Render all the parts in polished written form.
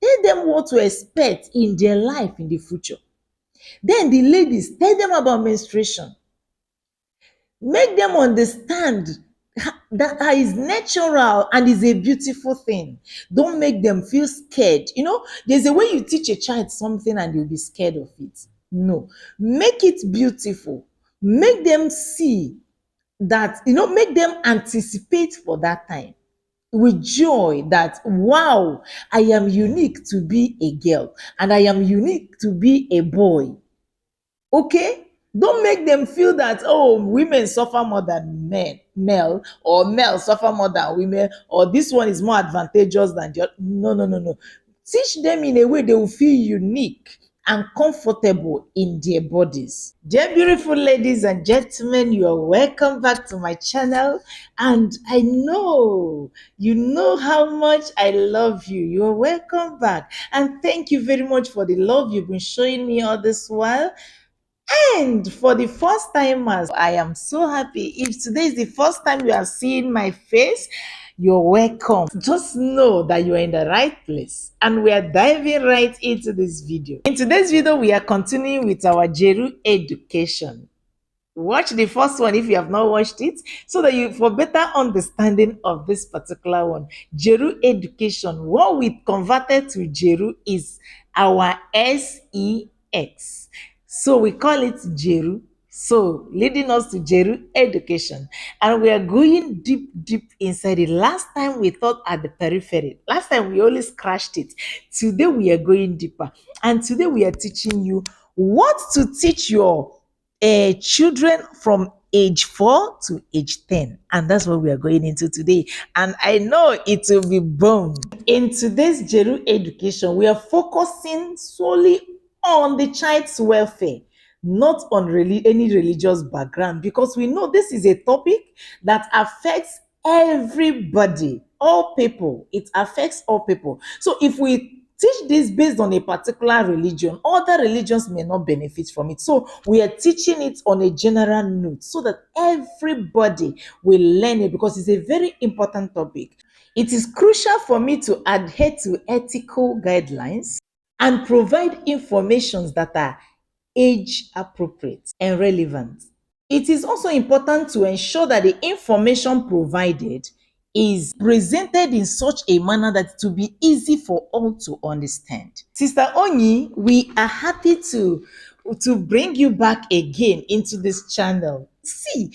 Tell them what to expect in their life in the future. Then the ladies, tell them about menstruation. Make them understand that is natural and is a beautiful thing. Don't make them feel scared. You know, there's a way you teach a child something and you'll be scared of it. No, make it beautiful. Make them see that, make them anticipate for that time with joy that, wow, I am unique to be a girl and I am unique to be a boy. Okay? Don't make them feel that, oh, women suffer more than male, or male suffer more than women, or this one is more advantageous than the other. No, no, no, no. Teach them in a way they will feel unique and comfortable in their bodies. Dear beautiful ladies and gentlemen, you are welcome back to my channel. And I know you know how much I love you. You are welcome back. And thank you very much for the love you've been showing me all this while. And for the first timers, I am so happy. If today is the first time you are seeing my face, you're welcome. Just know that you're in the right place. And we are diving right into this video. In today's video, we are continuing with our JERU education. Watch the first one if you have not watched it, so that you, for better understanding of this particular one. JERU education, what we converted to JERU is our SEX. So we call it JERU. So leading us to JERU education. And we are going deep, deep inside it. Last time we thought at the periphery. Last time we only scratched it. Today we are going deeper. And today we are teaching you what to teach your children from age 4 to age 10. And that's what we are going into today. And I know it will be boom. In today's JERU education, we are focusing solely on the child's welfare, not on any religious background, because we know this is a topic that affects everybody, all people. It affects all people. So if we teach this based on a particular religion, other religions may not benefit from it. So we are teaching it on a general note so that everybody will learn it, because it's a very important topic. It is crucial for me to adhere to ethical guidelines and provide information that are age appropriate and relevant. It is also important to ensure that the information provided is presented in such a manner that it will be easy for all to understand. Sister Onyi, we are happy to bring you back again into this channel. See,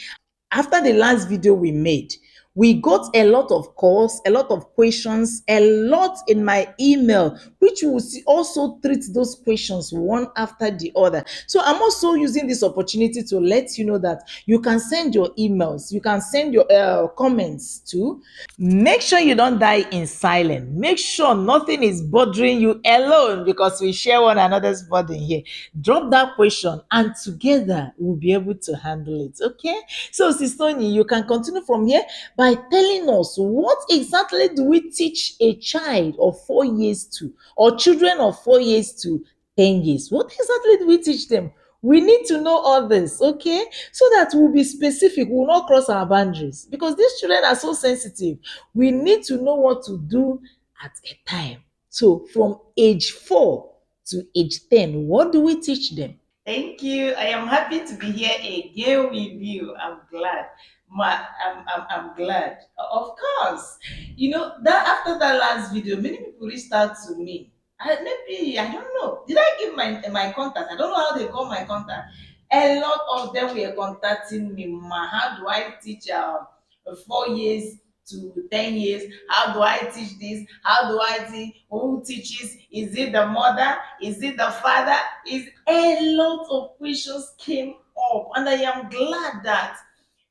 after the last video we made, we got a lot of calls, a lot of questions, a lot in my email, which we will also treat those questions one after the other. So I'm also using this opportunity to let you know that you can send your emails, you can send your comments too. Make sure you don't die in silence. Make sure nothing is bothering you alone, because we share one another's burden here. Drop that question and together we'll be able to handle it. Okay? So, Sister Tony, you can continue from here by telling us, what exactly do we teach a child of 4 years to, or children of 4 years to 10 years? What exactly do we teach them? We need to know all this, okay? So that we'll be specific, we'll not cross our boundaries, because these children are so sensitive. We need to know what to do at a time. So from age 4 to age 10, what do we teach them? Thank you. I am happy to be here again with you. I'm glad. I'm glad. Of course. You know, that after that last video, many people reached out to me. Maybe, I don't know. Did I give my contact? I don't know how they call my contact. A lot of them were contacting me. Ma, how do I teach 4 years to 10 years? How do I teach this? How do I teach? Who teaches? Is it the mother? Is it the father? Is a lot of questions came up, and I am glad that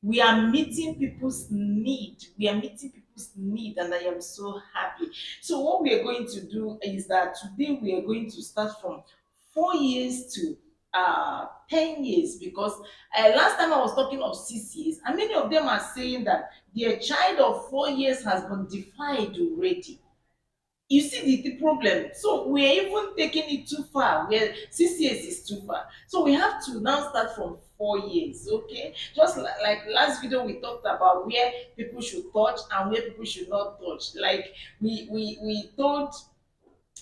we are meeting people's need. We are meeting people's need, and I am so happy. So what we are going to do is that today we are going to start from 4 years to 10 years, because last time I was talking of 6 years, and many of them are saying that their child of 4 years has been defined already. You see the problem. So we're even taking it too far, where 6 years is too far. So we have to now start from 4 years, okay? Just like last video, we talked about where people should touch and where people should not touch. Like we told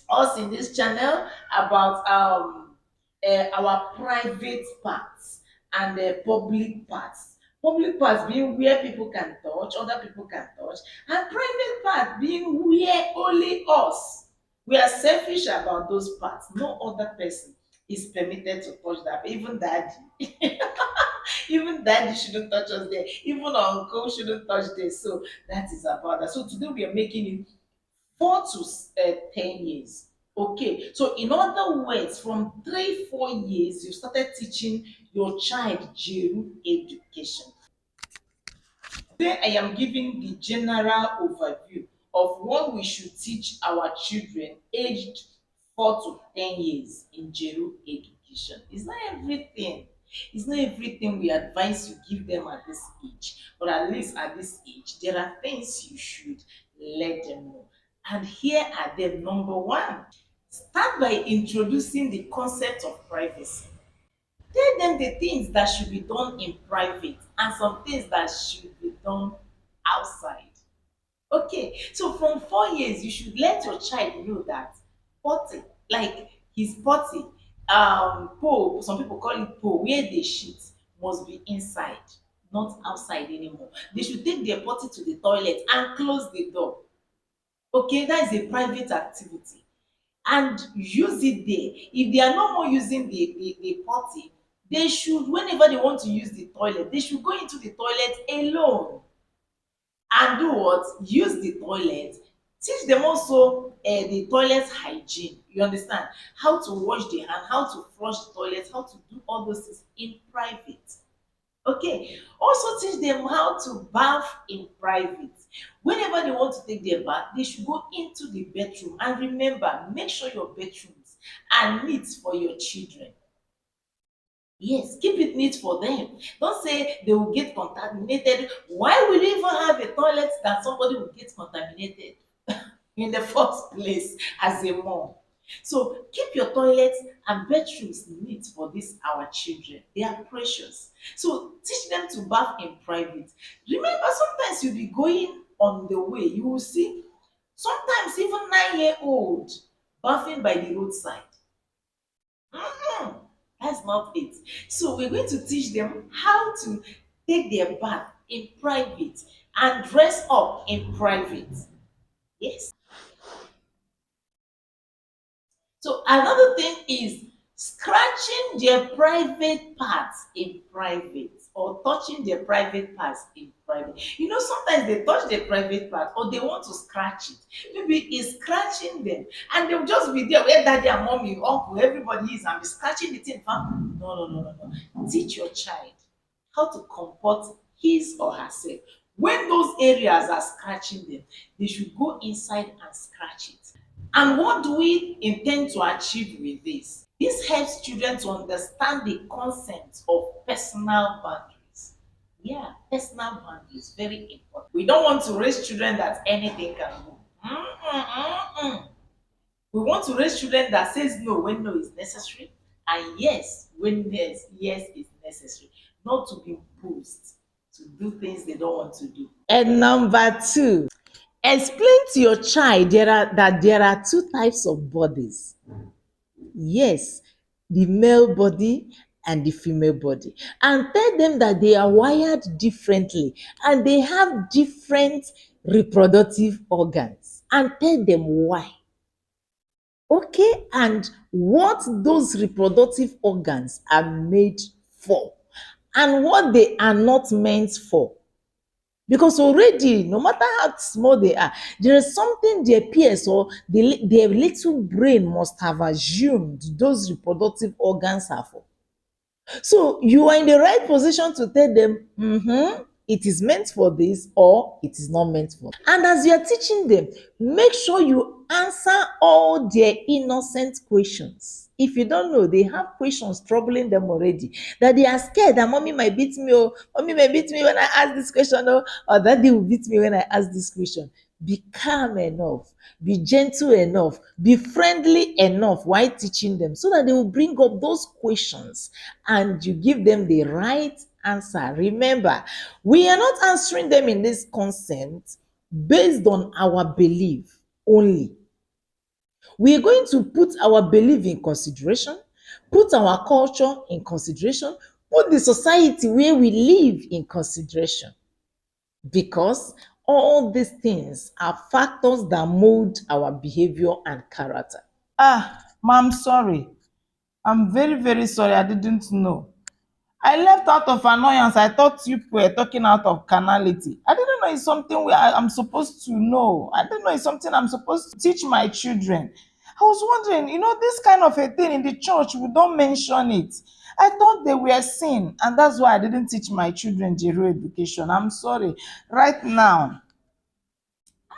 us in this channel about our private parts and public parts. Public parts being where people can touch, other people can touch, and private part being where only us. We are selfish about those parts. No other person is permitted to touch that. Even daddy. Even daddy shouldn't touch us there. Even uncle shouldn't touch there. So that is about that. So today we are making it 4 to 10 years. Okay, so in other words, from 3 4 years, you started teaching your child JERU education. Today, I am giving the general overview of what we should teach our children aged 4 to 10 years in JERU education. It's not everything. It's not everything we advise you give them at this age, but at least at this age, there are things you should let them know. And here are them. Number one, start by introducing the concept of privacy. Tell them the things that should be done in private and some things that should be done outside. Okay, so from 4 years, you should let your child know that potty, like his potty, pole, some people call it pole, where they shit must be inside, not outside anymore. They should take their potty to the toilet and close the door. Okay, that is a private activity and use it there. If they are no more using the potty, they should, whenever they want to use the toilet, they should go into the toilet alone and do what? Use the toilet. Teach them also the toilet hygiene. You understand? How to wash the hand, how to flush the toilet, how to do all those things in private. Okay. Also teach them how to bath in private. Whenever they want to take their bath, they should go into the bedroom. And remember, make sure your bedrooms are neat for your children. Yes, keep it neat for them. Don't say they will get contaminated. Why will you even have a toilet that somebody will get contaminated in the first place as a mom? So keep your toilets and bedrooms neat for these our children. They are precious. So teach them to bath in private. Remember, sometimes you'll be going on the way, you will see sometimes even 9-year-old bathing by the roadside. Mm-mm, that's not it. So we're going to teach them how to take their bath in private and dress up in private. Yes. So another thing is scratching their private parts in private or touching their private parts in private. You know, sometimes they touch their private part or they want to scratch it. Maybe it's scratching them and they'll just be there where daddy and mommy, uncle, everybody is and be scratching the thing. No, no, no, no, no. Teach your child how to comport his or herself. When those areas are scratching them, they should go inside and scratch it. And what do we intend to achieve with this? This helps children to understand the concept of personal boundaries. Yeah, personal boundaries, very important. We don't want to raise children that anything can go. We want to raise children that says no when no is necessary and yes when yes is necessary, not to be imposed to do things they don't want to do. And number two, explain to your child there are two types of bodies. Yes, the male body and the female body. And tell them that they are wired differently and they have different reproductive organs. And tell them why. Okay, and what those reproductive organs are made for and what they are not meant for. Because already, no matter how small they are, there is something their peers or their little brain must have assumed those reproductive organs are for. So you are in the right position to tell them, it is meant for this or it is not meant for. And as you are teaching them, make sure you answer all their innocent questions. If you don't know, they have questions troubling them already. That they are scared that mommy might beat me, or mommy might beat me when I ask this question, or daddy will beat me when I ask this question. Be calm enough, be gentle enough, be friendly enough while teaching them so that they will bring up those questions and you give them the right answer. Remember, we are not answering them in this concept based on our belief only. We are going to put our belief in consideration, put our culture in consideration, put the society where we live in consideration, because all these things are factors that mold our behavior and character. Ma'am, sorry. I'm very, very sorry. I didn't know. I left out of annoyance. I thought you were talking out of carnality. I didn't know it's something I'm supposed to know. I didn't know it's something I'm supposed to teach my children. I was wondering, this kind of a thing in the church, we don't mention it. I thought they were sin, and that's why I didn't teach my children JERU education. I'm sorry. Right now,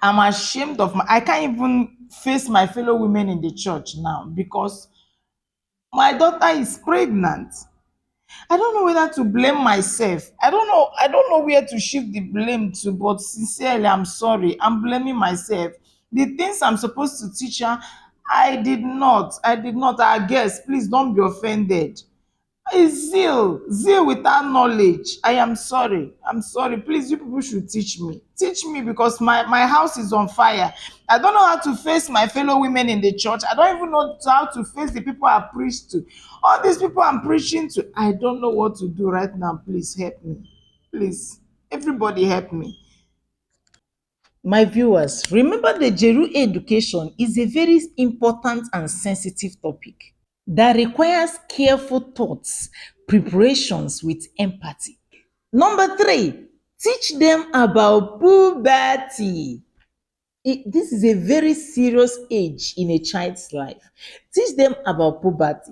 I'm ashamed of I can't even face my fellow women in the church now because my daughter is pregnant. I don't know whether to blame myself. I don't know where to shift the blame to, but sincerely, I'm sorry. I'm blaming myself. The things I'm supposed to teach her, I did not. I did not. I guess. Please don't be offended. It's zeal without knowledge. I am sorry. I'm sorry. Please, you people should teach me. Teach me because my house is on fire. I don't know how to face my fellow women in the church. I don't even know how to face the people I preach to. All these people I'm preaching to, I don't know what to do right now. Please help me. Please, everybody help me. My viewers, remember the JERU education is a very important and sensitive topic that requires careful thoughts, preparations with empathy. Number three, teach them about puberty. This is a very serious age in a child's life. Teach them about puberty.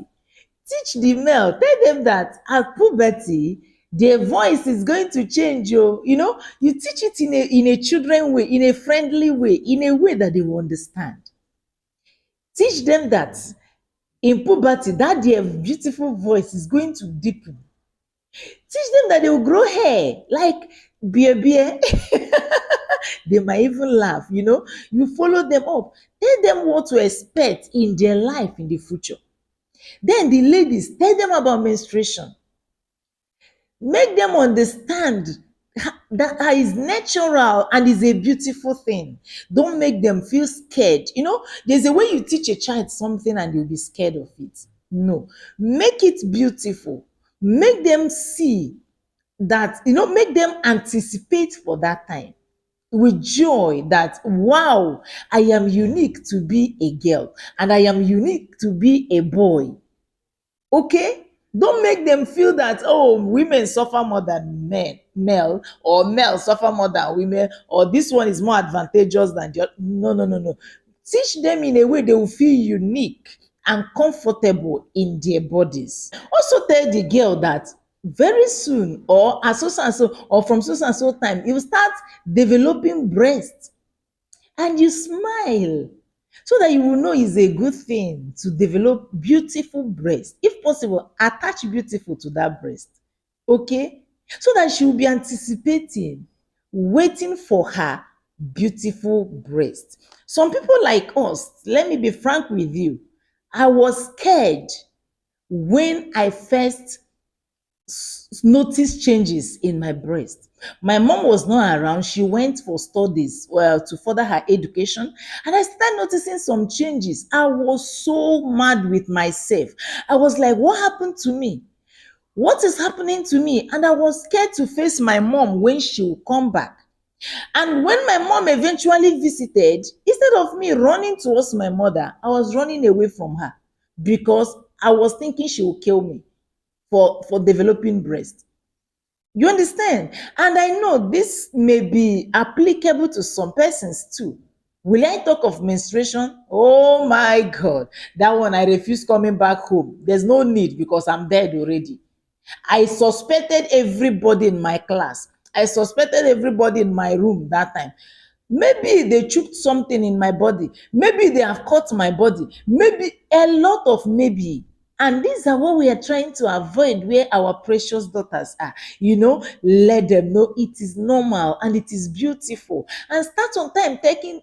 Teach the male, tell them that at puberty, their voice is going to change. You teach it in a children way, in a friendly way, in a way that they will understand. Teach them that in puberty, that their beautiful voice is going to deepen. Teach them that they will grow hair like beer beer. They might even laugh. You follow them up. Tell them what to expect in their life in the future. Then the ladies, tell them about menstruation. Make them understand that is natural and is a beautiful thing. Don't make them feel scared. There's a way you teach a child something and you'll be scared of it. No, make it beautiful. Make them see that, make them anticipate for that time with joy that, wow, I am unique to be a girl and I am unique to be a boy. Okay? Don't make them feel that, oh, women suffer more than male, or male suffer more than women, or this one is more advantageous than the other. No, no, no, no. Teach them in a way they will feel unique and comfortable in their bodies. Also tell the girl that very soon, or as so and so, or from so and so time, you will start developing breasts, and you smile so that you will know it's a good thing to develop beautiful breast. If possible, attach beautiful to that breast. Okay? So that she will be anticipating, waiting for her beautiful breast. Some people like us, let me be frank with you, I was scared when I first noticed changes in my breast. My mom was not around. She went for studies, to further her education. And I started noticing some changes. I was so mad with myself. I was like, what happened to me? What is happening to me? And I was scared to face my mom when she would come back. And when my mom eventually visited, instead of me running towards my mother, I was running away from her because I was thinking she would kill me for developing breast. You understand? And I know this may be applicable to some persons too. Will I talk of menstruation? Oh my God. That one, I refuse coming back home. There's no need because I'm dead already. I suspected everybody in my class. I suspected everybody in my room that time. Maybe they choked something in my body. Maybe they have cut my body. Maybe a lot of maybe. And these are what we are trying to avoid where our precious daughters are. Let them know it is normal and it is beautiful. And start on time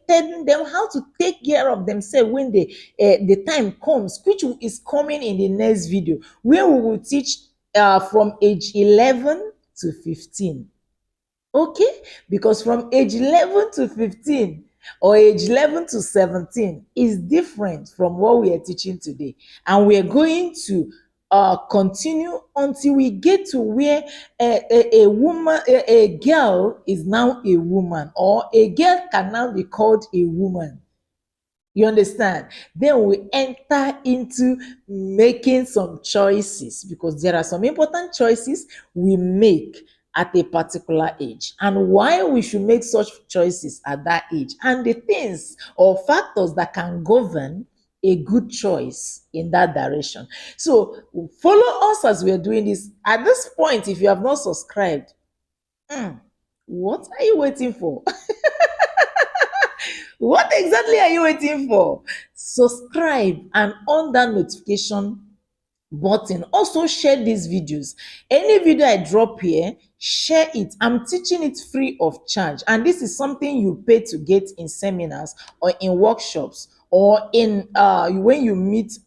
telling them how to take care of themselves when the time comes, which is coming in the next video, where we will teach from age 11 to 15. Okay? Because from age 11 to 15, or age 11 to 17 is different from what we are teaching today. And we are going to continue until we get to where a woman, a girl is now a woman, or a girl can now be called a woman. You understand? Then we enter into making some choices, because there are some important choices we make at a particular age, and why we should make such choices at that age, and the things or factors that can govern a good choice in that direction. So follow us as we are doing this. At this point, if you have not subscribed, what are you waiting for? What exactly are you waiting for? Subscribe and on that notification button. Also share these videos. Any video I drop here, share it. I'm teaching it free of charge, and this is something you pay to get in seminars or in workshops, or in when you meet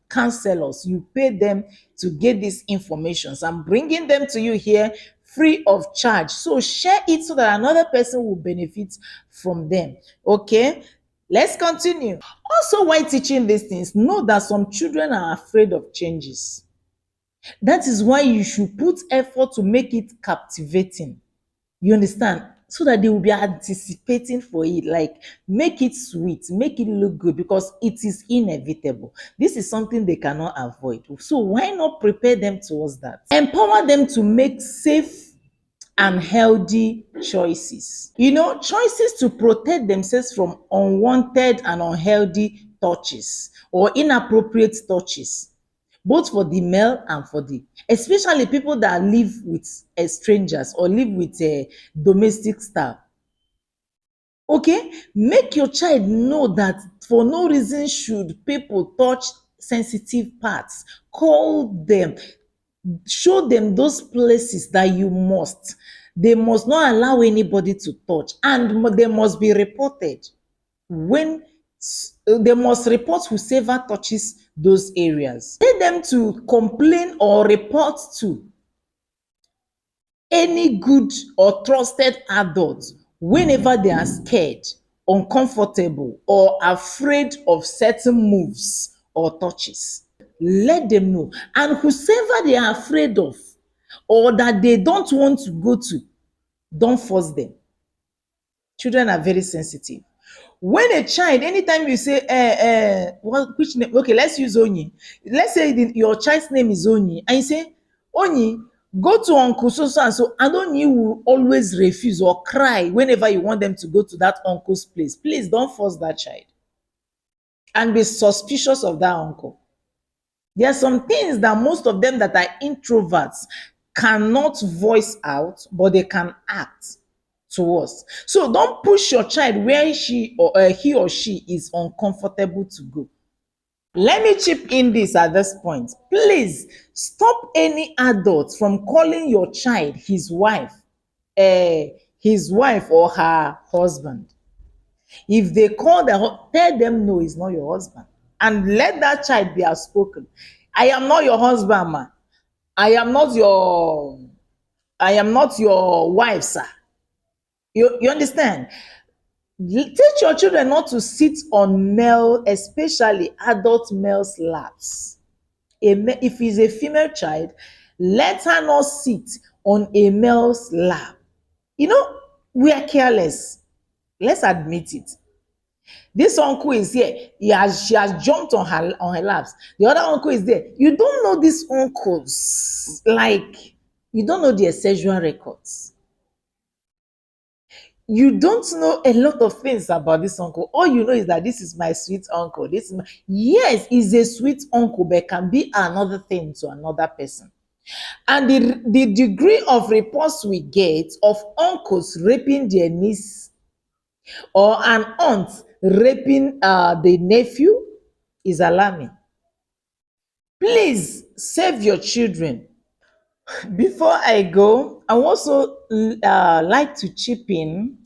counselors, you pay them to get these informations. I'm bringing them to you here free of charge. So share it so that another person will benefit from them. Okay, let's continue. Also, while teaching these things, know that some children are afraid of changes. That is why you should put effort to make it captivating. You understand? So that they will be anticipating for it. Like, make it sweet, make it look good, because it is inevitable. This is something they cannot avoid. So why not prepare them towards that? Empower them to make safe and healthy choices. You know, choices to protect themselves from unwanted and unhealthy touches or inappropriate touches, both for the male and for the, especially people that live with strangers or live with a domestic staff. Okay, make your child know that for no reason should people touch sensitive parts. Call them, show them those places that you must. They must not allow anybody to touch, and they must be reported. When they must report whoever touches those areas. Tell them to complain or report to any good or trusted adult whenever they are scared, uncomfortable, or afraid of certain moves or touches. Let them know. And whosoever they are afraid of or that they don't want to go to, don't force them. Children are very sensitive. When a child, anytime you say, which name? Okay, let's use Onyi. Let's say your child's name is Onyi, and you say, Onyi, go to Uncle so so and so, and Onyi will always refuse or cry whenever you want them to go to that uncle's place. Please don't force that child and be suspicious of that uncle. There are some things that most of them that are introverts cannot voice out, but they can act towards. So don't push your child where he or she is uncomfortable to go. Let me chip in this at this point. Please stop any adult from calling your child his wife or her husband. If they call tell them no, it's not your husband. And let that child be outspoken. I am not your husband, ma. I am not your wife, sir. You understand? Teach your children not to sit on male, especially adult males' laps. If it's a female child, let her not sit on a male's lap. You know, we are careless. Let's admit it. This uncle is here. She has jumped on her laps. The other uncle is there. You don't know these uncles. Like, you don't know their sexual records. You don't know a lot of things about this uncle. All you know is that this is my sweet uncle. Yes, he's a sweet uncle, but can be another thing to another person. And the degree of reports we get of uncles raping their niece or an aunt raping the nephew is alarming. Please save your children. Before I go, I also like to chip in.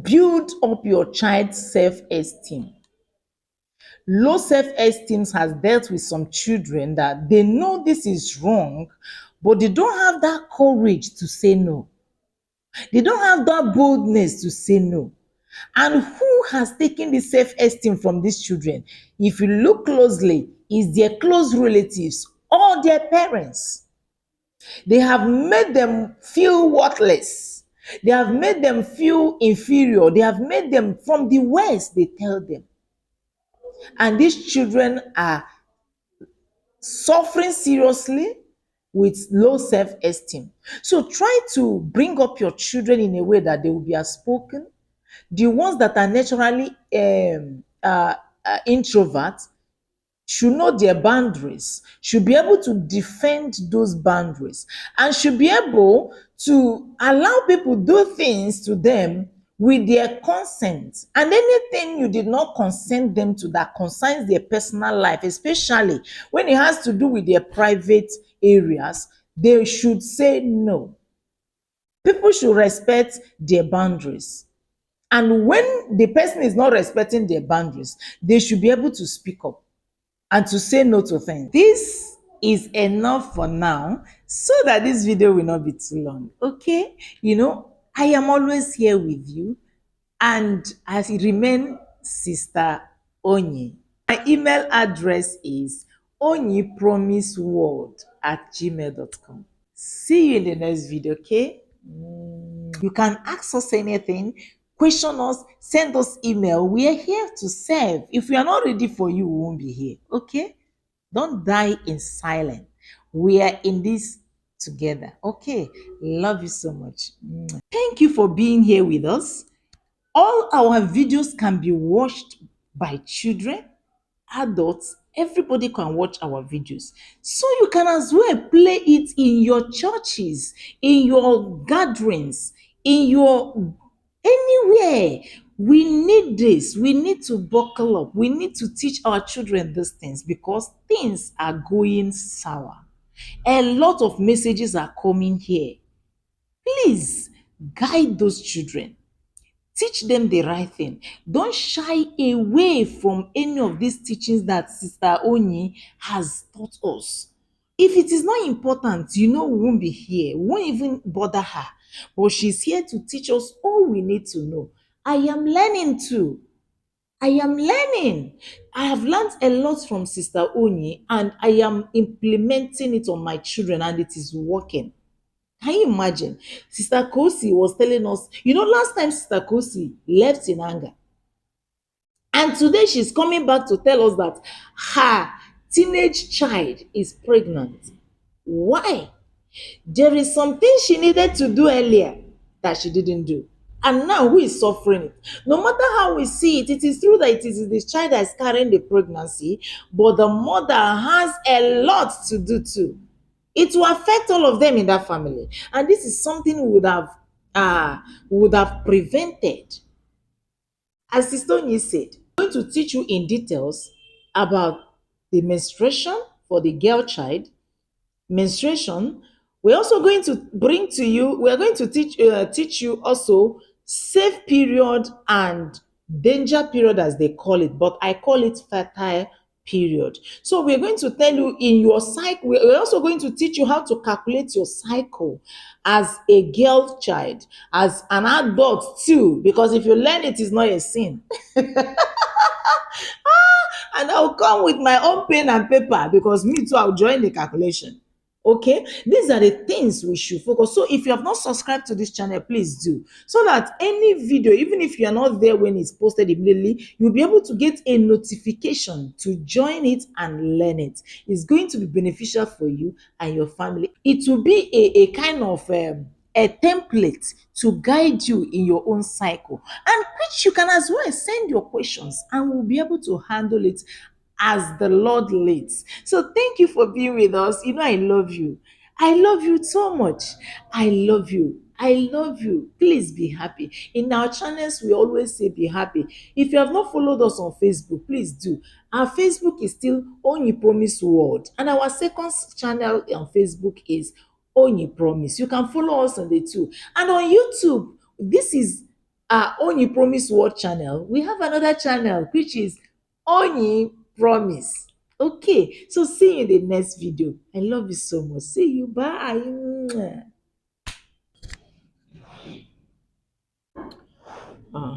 Build up your child's self-esteem. Low self-esteem has dealt with some children that they know this is wrong, but they don't have that courage to say no. They don't have that boldness to say no. And who has taken the self-esteem from these children? If you look closely, is their close relatives or their parents. They have made them feel worthless. They have made them feel inferior. They have made them, from the words they tell them. And these children are suffering seriously with low self-esteem. So try to bring up your children in a way that they will be outspoken. The ones that are naturally introverts should know their boundaries, should be able to defend those boundaries, and should be able to allow people do things to them with their consent. And anything you did not consent them to that concerns their personal life, especially when it has to do with their private areas, they should say no. People should respect their boundaries. And when the person is not respecting their boundaries, they should be able to speak up and to say no to things. This is enough for now, so that this video will not be too long. Okay, I am always here with you, and I remain Sister Onyi. My email address is onyipromiseworld@gmail.com. See you in the next video. Okay, you can ask us anything, question us, send us email. We are here to serve. If we are not ready for you, we won't be here. Okay, don't die in silence. We are in this together. Okay, love you so much. Thank you for being here with us. All our videos can be watched by children, adults, everybody can watch our videos. So you can as well play it in your churches, in your gatherings, in your anywhere. We need this. We need to buckle up. We need to teach our children these things, because things are going sour. A lot of messages are coming here. Please guide those children. Teach them the right thing. Don't shy away from any of these teachings that Sister Onyi has taught us. If it is not important, we won't be here. We won't even bother her. But she's here to teach us all we need to know. I am learning too. I am learning. I have learned a lot from Sister Onyi, and I am implementing it on my children, and it is working. Can you imagine? Sister Kosi was telling us, last time Sister Kosi left in anger. And today she's coming back to tell us that her teenage child is pregnant. Why? There is something she needed to do earlier that she didn't do. And now who is suffering it? No matter how we see it, it is true that it is the child that is carrying the pregnancy, but the mother has a lot to do too. It will affect all of them in that family. And this is something we would have prevented. As Sister Onyi said, I'm going to teach you in details about the menstruation for the girl child. Menstruation. We're also going to bring to you, we are going to teach you also safe period and danger period, as they call it, but I call it fertile period. So we're going to tell you in your cycle, we're also going to teach you how to calculate your cycle as a girl child, as an adult too, because if you learn it, it's not a sin. And I'll come with my own pen and paper, because me too, I'll join the calculation. Okay, these are the things we should focus. So if you have not subscribed to this channel, please do, so that any video, even if you are not there when it's posted immediately, you'll be able to get a notification to join it and learn it. It's going to be beneficial for you and your family. It will be a kind of a template to guide you in your own cycle, and which you can as well send your questions, and we'll be able to handle it as the Lord leads. So thank you for being with us. I love you. I love you so much. I love you. I love you. Please be happy. In our channels, we always say be happy. If you have not followed us on Facebook, please do. Our Facebook is still Onyi Promise World, and our second channel on Facebook is Onyi Promise. You can follow us on the two. And on YouTube, this is our Onyi Promise World channel. We have another channel which is Onyi Promise. Okay, so see you in the next video. I love you so much. See you. Bye. Uh,